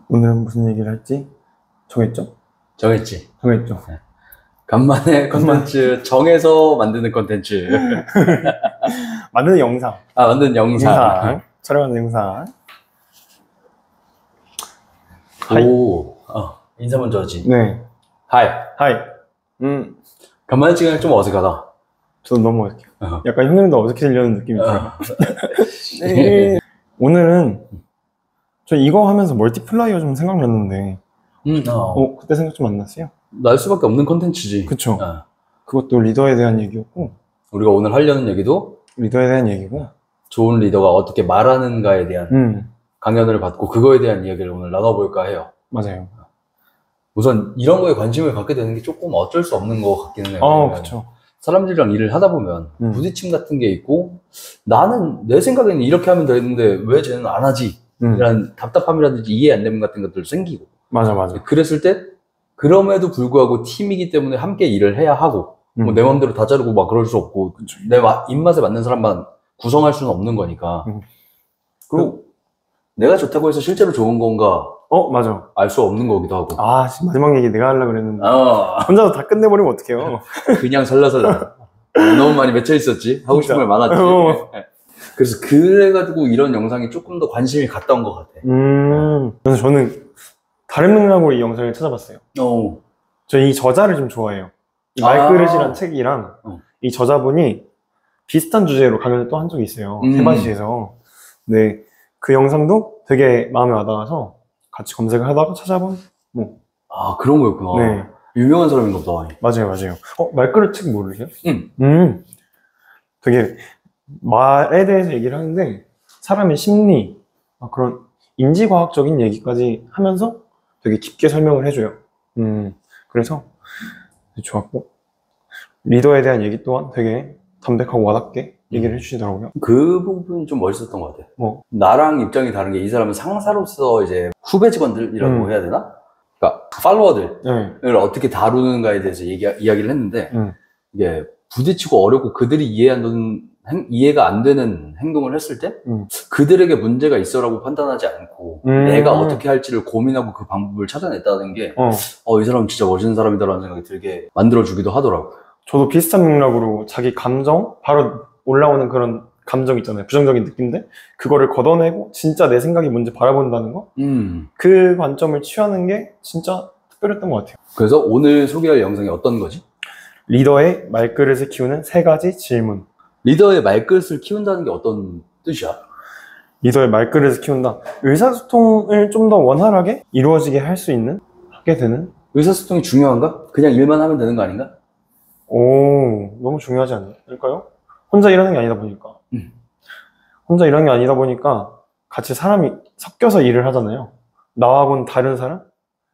오늘은 무슨 얘기를 할지 정했죠? 정했지. 정했죠. 간만에 컨텐츠 정해서 만드는 컨텐츠. 만드는 영상. 만드는 영상. 촬영하는 영상. 오, 인사 먼저 하지. 네. 하이. 하이. 간만에 찍으면 좀 어색하다. 저도 너무 어색해요. 약간 형님도 어색해지려는 느낌이 들어요. 네. 오늘은 저 이거 하면서 멀티플라이어 좀 생각났는데 그때 생각 좀 안 났어요? 날 수밖에 없는 컨텐츠지. 그쵸. 그것도 리더에 대한 얘기였고, 우리가 오늘 하려는 얘기도 리더에 대한 얘기고, 좋은 리더가 어떻게 말하는가에 대한 강연을 받고 그거에 대한 이야기를 오늘 나눠볼까 해요. 맞아요. 우선 이런 거에 관심을 갖게 되는 게 조금 어쩔 수 없는 것 같기는 해요. 그쵸. 사람들이랑 일을 하다 보면 부딪힘 같은 게 있고, 나는 내 생각에는 이렇게 하면 되는데 왜 쟤는 안 하지? 이런 답답함이라든지 이해 안 되는 같은 것들도 생기고. 맞아. 그랬을 때 그럼에도 불구하고 팀이기 때문에 함께 일을 해야 하고, 뭐 내 맘대로 다 자르고 막 그럴 수 없고, 그쵸. 내 입맛에 맞는 사람만 구성할 수는 없는 거니까. 그리고 내가 좋다고 해서 실제로 좋은 건가 맞아. 알 수 없는 거기도 하고. 마지막 얘기 내가 하려고 그랬는데 혼자서 다 끝내버리면 어떡해요. 그냥 설라설라. 너무 많이 맺혀 있었지. 하고 싶은 말 많았지. 그래서 그래가지고 이런 영상이 조금 더 관심이 갔던 것 같아. 그래서 저는 다른 맥락으로 이 영상을 찾아봤어요. 저 이 저자를 좀 좋아해요. 이 말그릇이란 책이랑 이 저자분이 비슷한 주제로 강연을 또 한 적이 있어요. 세바시에서. 네, 그 영상도 되게 마음에 와닿아서 같이 검색을 하다가 찾아본 그런 거였구나. 네. 유명한 사람인가 보다. 맞아요. 말그릇 책 모르세요? 되게 말에 대해서 얘기를 하는데 사람의 심리, 그런 인지과학적인 얘기까지 하면서 되게 깊게 설명을 해줘요. 그래서 좋았고, 리더에 대한 얘기 또한 되게 담백하고 와닿게 얘기를 해주시더라고요. 그 부분이 좀 멋있었던 것 같아. 나랑 입장이 다른 게, 이 사람은 상사로서 이제 후배 직원들이라고 해야 되나? 그러니까 팔로워들을 어떻게 다루는가에 대해서 이야기를 했는데, 이게 부딪히고 어렵고 그들이 이해가 안 되는 행동을 했을 때 그들에게 문제가 있어라고 판단하지 않고 내가 어떻게 할지를 고민하고 그 방법을 찾아냈다는 게 이 사람은 진짜 멋있는 사람이다라는 생각이 들게 만들어주기도 하더라고요. 저도 비슷한 맥락으로 자기 감정, 바로 올라오는 그런 감정 있잖아요. 부정적인 느낌들, 그거를 걷어내고 진짜 내 생각이 뭔지 바라본다는 거, 그 관점을 취하는 게 진짜 특별했던 것 같아요. 그래서 오늘 소개할 영상이 어떤 거지? 리더의 말그릇을 키우는 3가지 질문. 리더의 말그릇을 키운다는 게 어떤 뜻이야? 리더의 말그릇을 키운다. 의사소통을 좀 더 원활하게 이루어지게 하게 되는? 의사소통이 중요한가? 그냥 일만 하면 되는 거 아닌가? 너무 중요하지 않을까요? 혼자 일하는 게 아니다 보니까. 혼자 일하는 게 아니다 보니까 같이 사람이 섞여서 일을 하잖아요. 나하고는 다른 사람?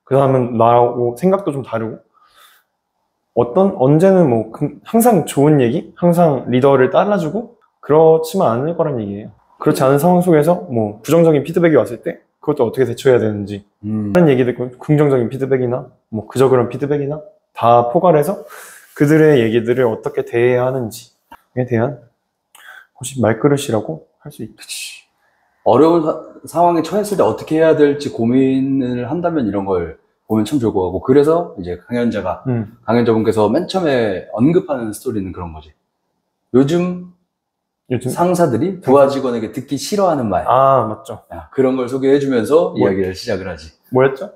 그 사람은 나하고 생각도 좀 다르고, 언제는 항상 좋은 얘기? 항상 리더를 따라주고 그렇지만 않을 거란 얘기예요. 그렇지 않은 상황 속에서 부정적인 피드백이 왔을 때 그것도 어떻게 대처해야 되는지, 다른 얘기들, 긍정적인 피드백이나 그저 그런 피드백이나 다 포괄해서 그들의 얘기들을 어떻게 대해야 하는지에 대한 혹시 말그릇이라고 할 수 있겠지. 어려운 상황에 처했을 때 어떻게 해야 될지 고민을 한다면 이런 걸 보면 참 좋을 것 같고, 그래서 이제 강연자분께서 맨 처음에 언급하는 스토리는 그런 거지. 요즘 상사들이 부하 직원에게 듣기 싫어하는 말. 맞죠. 그런 걸 소개해주면서 이야기를 시작을 하지. 뭐였죠?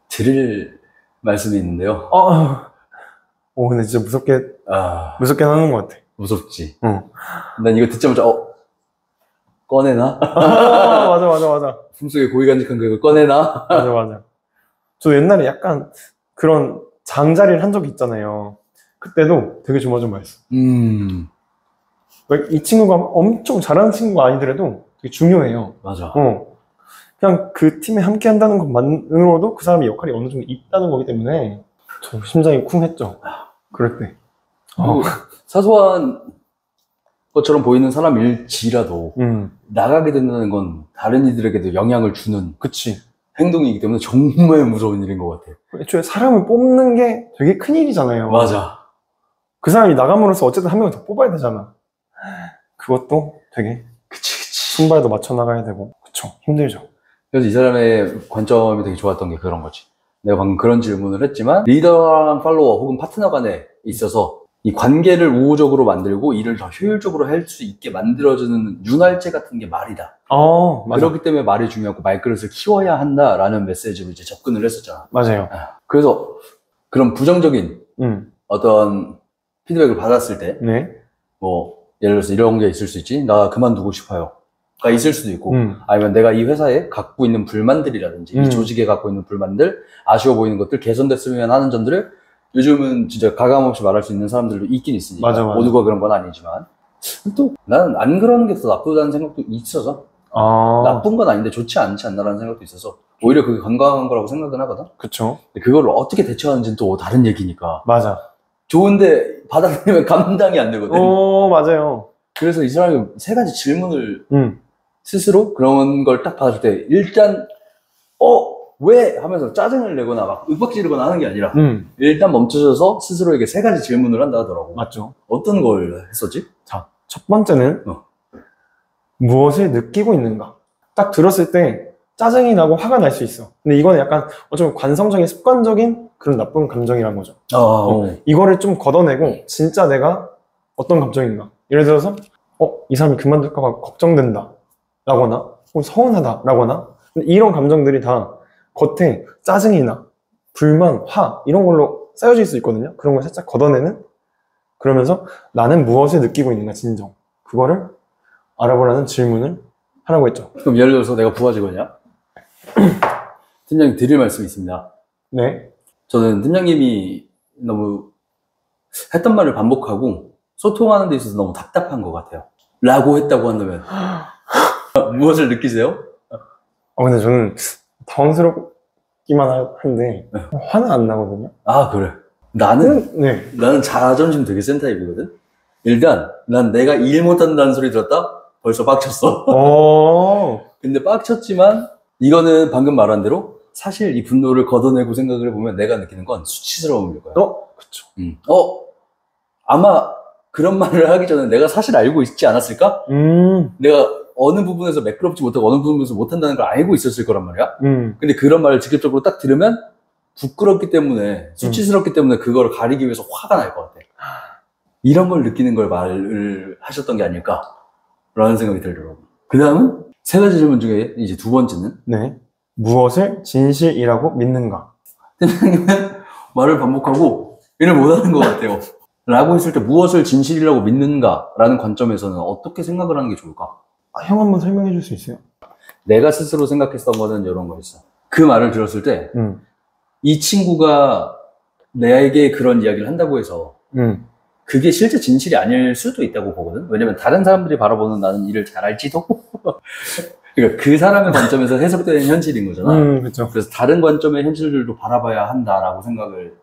드릴 말씀이 있는데요. 근데 진짜 무섭게 하는 것 같아. 무섭지. 난 이거 듣자마자 꺼내나? 맞아. 품속에 고이 간직한 그거 꺼내나? 맞아. 저 옛날에 약간 그런 장자리를 한 적이 있잖아요. 그때도 되게 조마조마했어. 이 친구가 엄청 잘하는 친구가 아니더라도 되게 중요해요. 맞아. 그냥 그 팀에 함께 한다는 것만으로도 그 사람의 역할이 어느 정도 있다는 거기 때문에 저 심장이 쿵했죠. 그럴 때. 사소한 것처럼 보이는 사람일지라도 나가게 된다는 건 다른 이들에게도 영향을 주는 행동이기 때문에 정말 무서운 일인 것 같아. 애초에 사람을 뽑는 게 되게 큰일이잖아요. 맞아. 그 사람이 나감으로써 어쨌든 한 명을 더 뽑아야 되잖아. 그것도 되게 그치. 손발도 맞춰 나가야 되고, 힘들죠. 그래서 이 사람의 관점이 되게 좋았던 게 그런 거지. 내가 방금 그런 질문을 했지만 리더랑 팔로워 혹은 파트너 간에 있어서 이 관계를 우호적으로 만들고 일을 더 효율적으로 할 수 있게 만들어주는 윤활제 같은 게 말이다. 맞아. 그렇기 때문에 말이 중요하고 말그릇을 키워야 한다라는 메시지로 이제 접근을 했었잖아. 맞아요. 그래서 그런 부정적인 어떤 피드백을 받았을 때, 네. 뭐 예를 들어서 이런 게 있을 수 있지. 나 그만두고 싶어요. 가 있을 수도 있고, 아니면 내가 이 회사에 갖고 있는 불만들이라든지 이 조직에 갖고 있는 불만들, 아쉬워 보이는 것들, 개선됐으면 하는 점들을 요즘은 진짜 가감없이 말할 수 있는 사람들도 있긴 있으니까. 맞아. 모두가 그런 건 아니지만 또 나는 안 그러는 게 더 나쁘다는 생각도 있어서 나쁜 건 아닌데 좋지 않지 않나라는 생각도 있어서 오히려 그게 건강한 거라고 생각은 하거든. 그쵸. 근데 그걸 어떻게 대처하는지는 또 다른 얘기니까. 맞아. 좋은데 받아들이면 감당이 안 되거든. 맞아요. 그래서 이 사람이 세 가지 질문을 스스로 그런 걸 딱 받을 때 일단 왜? 하면서 짜증을 내거나 막 윽박지르거나 하는 게 아니라 일단 멈춰서서 스스로에게 세 가지 질문을 한다 하더라고. 맞죠. 어떤 걸 했었지? 자, 첫 번째는 무엇을 느끼고 있는가. 딱 들었을 때 짜증이 나고 화가 날 수 있어. 근데 이거는 약간 어쩌면 관성적인 습관적인 그런 나쁜 감정이란 거죠. 이거를 좀 걷어내고 진짜 내가 어떤 감정인가. 예를 들어서 이 사람이 그만둘까 봐 걱정된다 라거나 혹은 서운하다 라거나 이런 감정들이 다 겉에 짜증이나 불만, 화 이런 걸로 쌓여질 수 있거든요. 그런 걸 살짝 걷어내는 그러면서 나는 무엇을 느끼고 있는가 진정 그거를 알아보라는 질문을 하라고 했죠. 그럼 예를 들어서 내가 부하 직원이야? 팀장님 드릴 말씀이 있습니다. 네. 저는 팀장님이 너무 했던 말을 반복하고 소통하는 데 있어서 너무 답답한 것 같아요. 라고 했다고 한다면 무엇을 느끼세요? 근데 저는 당황스럽기만 한데 화는 안 나거든요. 아 그래. 나는 자존심 되게 센 타입이거든. 일단 난 내가 일 못한다는 소리 들었다? 벌써 빡쳤어. 근데 빡쳤지만 이거는 방금 말한 대로 사실 이 분노를 걷어내고 생각을 해보면 내가 느끼는 건 수치스러움일 거야. 그쵸. 아마 그런 말을 하기 전에 내가 사실 알고 있지 않았을까? 내가 어느 부분에서 매끄럽지 못하고 어느 부분에서 못한다는 걸 알고 있었을 거란 말이야. 근데 그런 말을 직접적으로 딱 들으면 부끄럽기 때문에 수치스럽기 때문에 그걸 가리기 위해서 화가 날 것 같아. 이런 걸 느끼는 걸 말을 하셨던 게 아닐까 라는 생각이 들더라고. 그 다음은 세 가지 질문 중에 이제 두 번째는 무엇을 진실이라고 믿는가. 팀장님은 말을 반복하고 일을 못하는 것 같아요 라고 했을 때 무엇을 진실이라고 믿는가 라는 관점에서는 어떻게 생각을 하는 게 좋을까? 형 한번 설명해 줄 수 있어요? 내가 스스로 생각했던 거는 이런 거였어. 그 말을 들었을 때 이 친구가 내게 그런 이야기를 한다고 해서 그게 실제 진실이 아닐 수도 있다고 보거든. 왜냐면 다른 사람들이 바라보는 나는 일을 잘할지도 그러니까 그 사람의 관점에서 해석되는 현실인 거잖아. 그쵸. 그래서 다른 관점의 현실들도 바라봐야 한다라고 생각을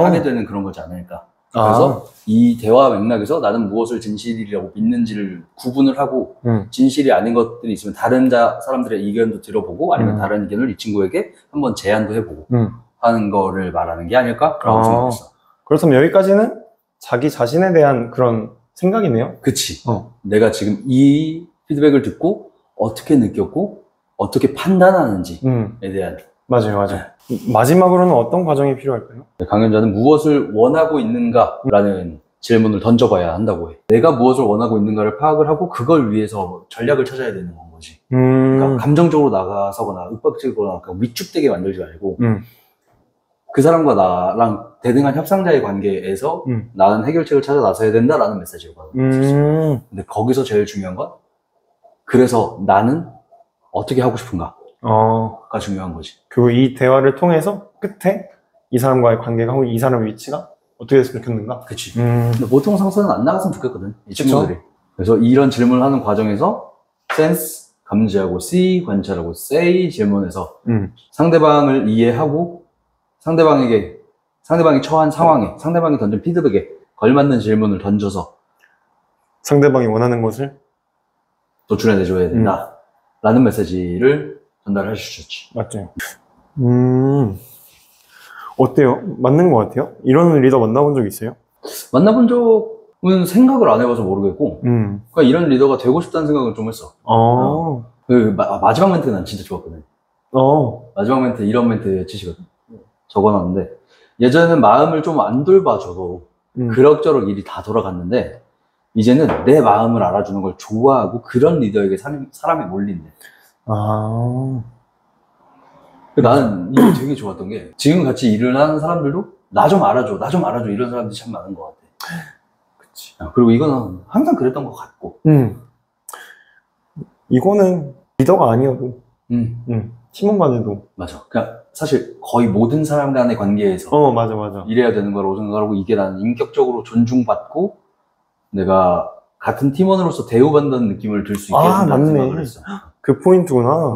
하게 되는 그런 거지 않을까. 그래서 이 대화 맥락에서 나는 무엇을 진실이라고 믿는지를 구분을 하고 진실이 아닌 것들이 있으면 다른 사람들의 의견도 들어보고 아니면 다른 의견을 이 친구에게 한번 제안도 해보고 하는 거를 말하는 게 아닐까라고 생각했어. 그렇다면 여기까지는 자기 자신에 대한 그런 생각이네요. 그치. 내가 지금 이 피드백을 듣고 어떻게 느꼈고 어떻게 판단하는지에 대한. 맞아요. 마지막으로는 어떤 과정이 필요할까요? 강연자는 무엇을 원하고 있는가라는 질문을 던져봐야 한다고 해. 내가 무엇을 원하고 있는가를 파악을 하고 그걸 위해서 전략을 찾아야 되는 건 거지. 그러니까 감정적으로 나가서거나 윽박지르거나 위축되게 만들지 말고 그 사람과 나랑 대등한 협상자의 관계에서 나는 해결책을 찾아 나서야 된다라는 메시지거든. 근데 거기서 제일 중요한 건 그래서 나는 어떻게 하고 싶은가 가 중요한 거지. 그리고 이 대화를 통해서 끝에 이 사람과의 관계가 혹은 이 사람의 위치가 어떻게 됐으면 좋겠는가? 그치. 근데 보통 상사는 안 나갔으면 좋겠거든, 이 친구들이. 그래서 이런 질문을 하는 과정에서 센스 감지하고 C 관찰하고 say 질문에서 상대방을 이해하고 상대방이 처한 상황에 상대방이 던진 피드백에 걸맞는 질문을 던져서 상대방이 원하는 것을 노출해내줘야 된다 라는 메시지를 전달할 수 있었지. 맞죠. 어때요? 맞는 것 같아요? 이런 리더 만나본 적 있어요? 만나본 적은 생각을 안 해봐서 모르겠고 그러니까 이런 리더가 되고 싶다는 생각을 좀 했어. 그 마지막 멘트가 난 진짜 좋았거든. 마지막 멘트 이런 멘트 치시거든. 적어놨는데 예전에는 마음을 좀 안 돌봐줘도 그럭저럭 일이 다 돌아갔는데 이제는 내 마음을 알아주는 걸 좋아하고 그런 리더에게 사람이 몰린대. 나는 이게 되게 좋았던 게 지금 같이 일을 하는 사람들도 나 좀 알아줘, 나 좀 알아줘 이런 사람들이 참 많은 것 같아. 그치. 그리고 이거는 항상 그랬던 것 같고. 이거는 리더가 아니어도 팀원 간에도 맞아. 그냥 사실 거의 모든 사람 간의 관계에서 맞아 이래야 되는 거라고 생각하고 이게 나는 인격적으로 존중받고 내가 같은 팀원으로서 대우받는 느낌을 들 수 있게 해준다는 생각을 했어. 그 포인트구나.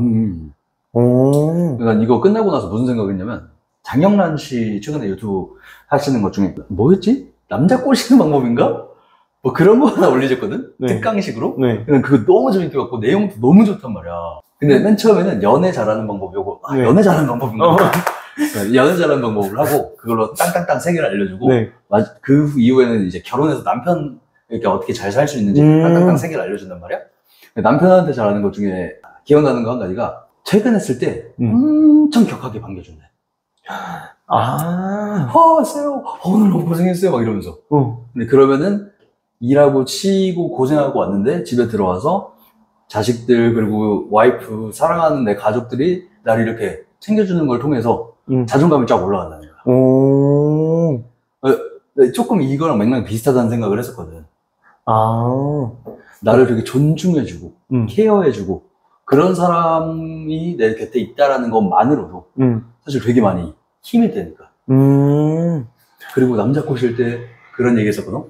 난 이거 끝나고 나서 무슨 생각을 했냐면 장영란 씨 최근에 유튜브 하시는 것 중에 뭐였지? 남자 꼬시는 방법인가? 뭐 그런 거 하나 올리셨거든? 네. 특강식으로? 네. 그거 너무 재밌게 봤고 내용도 너무 좋단 말이야. 근데 맨 처음에는 연애 잘하는 방법 요거 네. 연애 잘하는 방법인가? 연애 잘하는 방법을 하고 그걸로 땅땅땅 3개를 알려주고 네. 그 이후에는 이제 결혼해서 남편에게 어떻게 잘 살 수 있는지 땅땅땅 3개를 알려준단 말이야. 남편한테 잘하는 것 중에 기억나는 거 한 가지가 퇴근했을 때 엄청 격하게 반겨준대. 왔어요. 오늘 너무 고생했어요. 막 이러면서. 근데 그러면은 일하고 치고 고생하고 왔는데 집에 들어와서 자식들 그리고 와이프 사랑하는 내 가족들이 나를 이렇게 챙겨주는 걸 통해서 자존감이 쫙 올라간다는 거야. 조금 이거랑 맥락이 비슷하다는 생각을 했었거든. 나를 되게 존중해주고 케어해주고 그런 사람이 내 곁에 있다라는 것만으로도 사실 되게 많이 힘이 되니까. 그리고 남자 꼬실 때 그런 얘기 했었거든.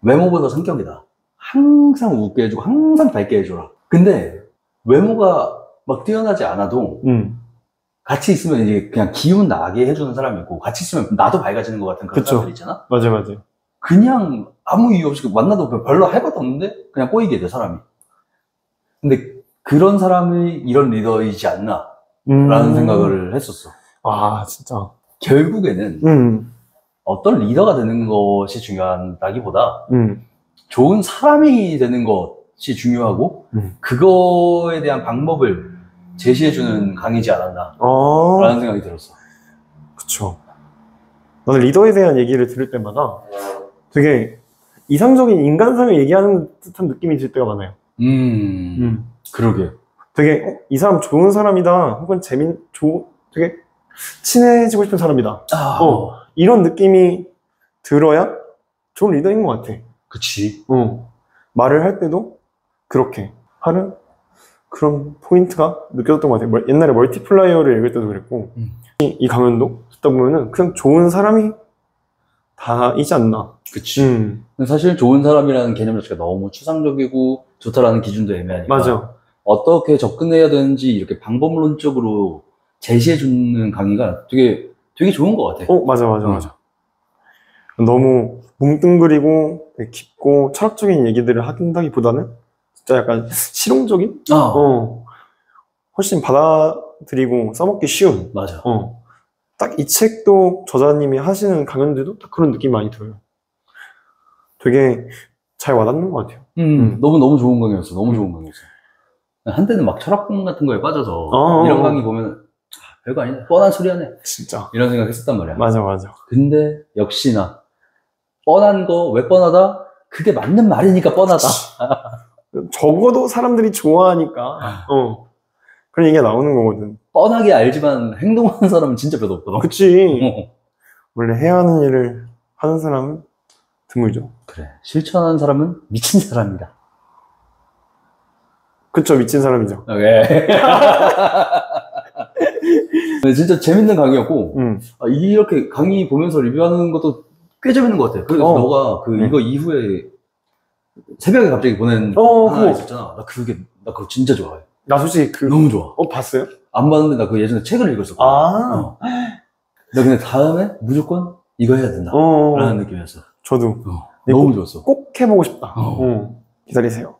외모보다 성격이다. 항상 웃게 해주고 항상 밝게 해줘라. 근데 외모가 막 뛰어나지 않아도 같이 있으면 이제 그냥 기운 나게 해주는 사람이 있고 같이 있으면 나도 밝아지는 것 같은 그런 사람들 있잖아. 맞아. 그냥 아무 이유 없이 만나도 별로 할 것도 없는데 그냥 꼬이게 돼 사람이. 근데 그런 사람이 이런 리더이지 않나 라는 생각을 했었어. 진짜 결국에는 어떤 리더가 되는 것이 중요하다기보다 좋은 사람이 되는 것이 중요하고 그거에 대한 방법을 제시해주는 강의지 않았나 라는 생각이 들었어. 그쵸. 나는 리더에 대한 얘기를 들을 때마다 되게 이상적인 인간상을 얘기하는 듯한 느낌이 들 때가 많아요. 그러게. 되게 이 사람 좋은 사람이다 혹은 되게 친해지고 싶은 사람이다. 이런 느낌이 들어야 좋은 리더인 것 같아. 그치. 말을 할 때도 그렇게 하는 그런 포인트가 느껴졌던 것 같아요. 옛날에 멀티플라이어를 읽을 때도 그랬고 이 강연도 듣다 보면은 그냥 좋은 사람이 다이지 않나. 그치. 사실 좋은 사람이라는 개념 자체가 너무 추상적이고 좋다라는 기준도 애매하니까. 맞아. 어떻게 접근해야 되는지 이렇게 방법론적으로 제시해주는 강의가 되게 좋은 것 같아. 맞아. 너무 뭉뚱그리고 되게 깊고 철학적인 얘기들을 한다기보다는 진짜 약간 실용적인? 훨씬 받아들이고 써먹기 쉬운. 맞아. 딱 이 책도 저자님이 하시는 강연들도 딱 그런 느낌이 많이 들어요. 되게 잘 와닿는 것 같아요. 너무 좋은 강의였어. 너무 좋은 강의였어. 한때는 막 철학공 같은 거에 빠져서 이런 강의 보면 별거 아니네. 뻔한 소리 하네. 진짜. 이런 생각 했었단 말이야. 맞아. 근데 역시나 뻔한 거 왜 뻔하다? 그게 맞는 말이니까 뻔하다. 적어도 사람들이 좋아하니까 그런 얘기가 나오는 거거든. 뻔하게 알지만 행동하는 사람은 진짜 별로 없거든. 그치. 원래 해야 하는 일을 하는 사람은 드물죠. 그래. 실천하는 사람은 미친 사람이다. 그쵸, 미친 사람이죠. 오케이. 진짜 재밌는 강의였고 이렇게 강의 보면서 리뷰하는 것도 꽤 재밌는 것 같아. 그래서 너가 이거 이후에 새벽에 갑자기 보낸 하나 있었잖아. 나 그거 진짜 좋아해. 나 솔직히 너무 좋아. 봤어요? 안 봤는데 나 그 예전에 책을 읽었었거든. 나 근데 다음에 무조건 이거 해야 된다 라는 느낌이었어. 저도 너무 좋았어. 꼭 해보고 싶다. 기다리세요.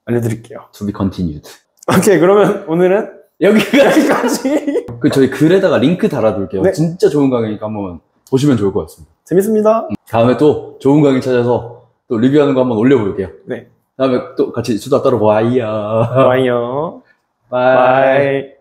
알려드릴게요. To be continued. 오케이, 그러면 오늘은 여기까지. 저희 글에다가 링크 달아둘게요. 네. 진짜 좋은 강의니까 한번 보시면 좋을 것 같습니다. 재밌습니다. 다음에 또 좋은 강의 찾아서 또 리뷰하는 거 한번 올려볼게요. 네. 다음에 또 같이 수다 떨어봐요. 바이.